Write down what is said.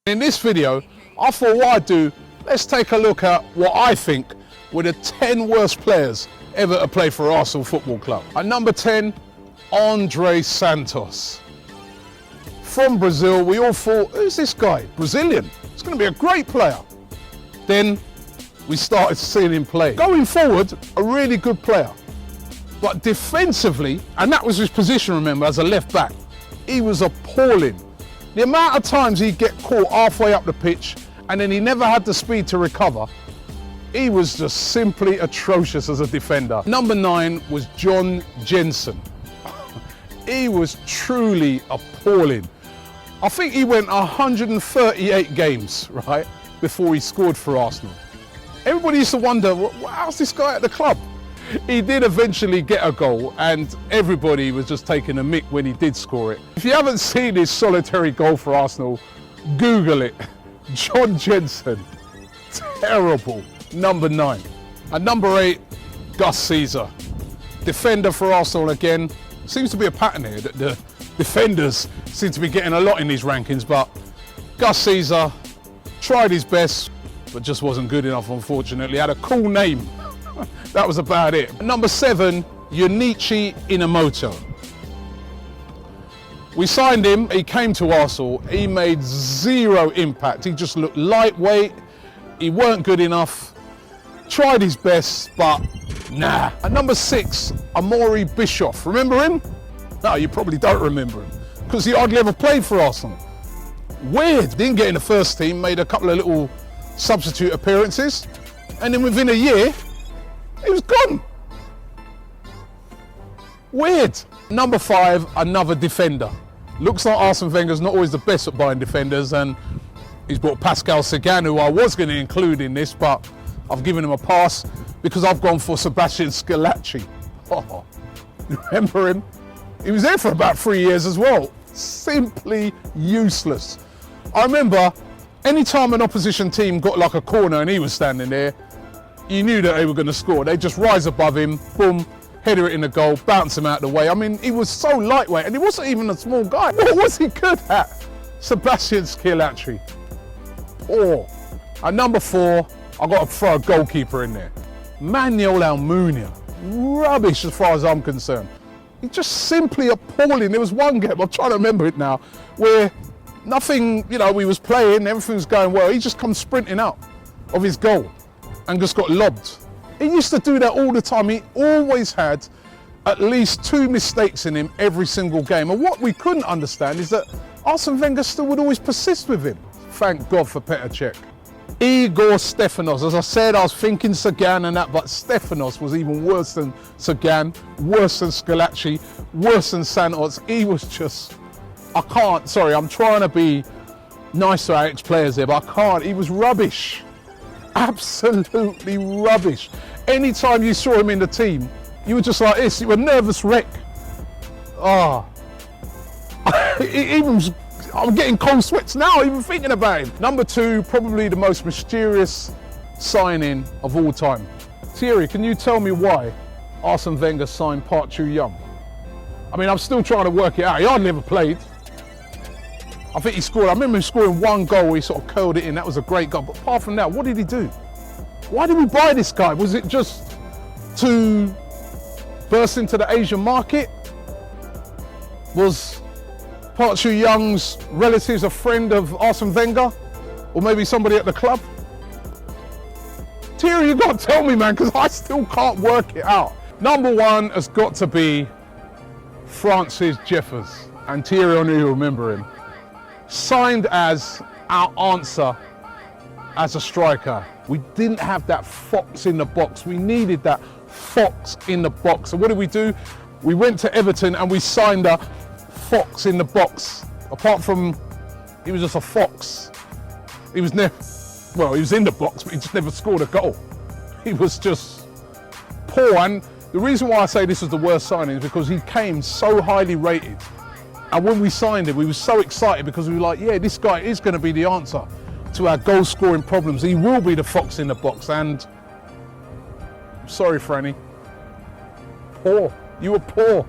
In this video, I thought what I'd do, let's take a look at what I think were the 10 worst players ever to play for Arsenal Football Club. At number 10, Andre Santos. From Brazil, we all thought, who's this guy? Brazilian. He's going to be a great player. Then we started seeing him play. Going forward, a really good player. But defensively, and that was his position, remember, as a left back, he was appalling. The amount of times he'd get caught halfway up the pitch and then he never had the speed to recover, he was just simply atrocious as a defender. Number 9 was John Jensen. He was truly appalling. I think he went 138 games, right, before he scored for Arsenal. Everybody used to wonder, how's this guy at the club? He did eventually get a goal and everybody was just taking a mick when he did score it. If you haven't seen his solitary goal for Arsenal, Google it. John Jensen, terrible. Number 9. At number 8, Gus Caesar. Defender for Arsenal again. Seems to be a pattern here that the defenders seem to be getting a lot in these rankings, but Gus Caesar tried his best, but just wasn't good enough, unfortunately. Had a cool name. That was about it. At number 7, Junichi Inamoto. We signed him, he came to Arsenal, he made zero impact. He just looked lightweight, he weren't good enough, tried his best, but nah. At number 6, Amaury Bischoff. Remember him? No, you probably don't remember him, because he hardly ever played for Arsenal. Weird, didn't get in the first team, made a couple of little substitute appearances, and then within a year, he was gone. Weird. Number 5, another defender. Looks like Arsene Wenger's not always the best at buying defenders, and he's brought Pascal Sagan, who I was going to include in this, but I've given him a pass because I've gone for Sebastian Scalacci. Oh, remember him? He was there for about 3 years as well. Simply useless. I remember anytime an opposition team got like a corner and he was standing there, you knew that they were going to score. They just rise above him, boom, header it in the goal, bounce him out of the way. I mean, he was so lightweight and he wasn't even a small guy. What was he good at? Sebastian Scalacci. Poor. At number 4, I've got to throw a goalkeeper in there. Manuel Almunia. Rubbish as far as I'm concerned. He's just simply appalling. There was one game, I'm trying to remember it now, where nothing, we was playing, everything was going well. He just comes sprinting out of his goal and just got lobbed. He used to do that all the time. He always had at least 2 mistakes in him every single game. And what we couldn't understand is that Arsene Wenger still would always persist with him. Thank God for Petr Cech. Igor Stefanos. As I said, I was thinking Sagan and that, but Stefanos was even worse than Sagan, worse than Scalacci, worse than Santos. He was just, I'm trying to be nice to our ex-players here, but I can't. He was rubbish. Absolutely rubbish. Anytime you saw him in the team, you were just like this. You were a nervous wreck. I'm getting cold sweats now, even thinking about him. Number 2, probably the most mysterious signing of all time. Thierry, can you tell me why Arsene Wenger signed Park Chu-young? I mean, I'm still trying to work it out. He hardly ever played. I think he scored, I remember him scoring 1 goal where he sort of curled it in. That was a great goal. But apart from that, what did he do? Why did we buy this guy? Was it just to burst into the Asian market? Was Park Chu-young's relatives a friend of Arsene Wenger? Or maybe somebody at the club? Thierry, you got to tell me, man, because I still can't work it out. Number 1 has got to be Francis Jeffers. And Thierry, I know you remember him. Signed as our answer as a striker. We didn't have that fox in the box. We needed that fox in the box. So what did we do? We went to Everton and we signed a fox in the box. Apart from, he was just a fox. He was never, well, he was in the box, but he just never scored a goal. He was just poor. And the reason why I say this was the worst signing is because he came so highly rated. And when we signed him, we were so excited because we were like, yeah, this guy is going to be the answer to our goal scoring problems. He will be the fox in the box. And sorry, Franny, poor. You were poor.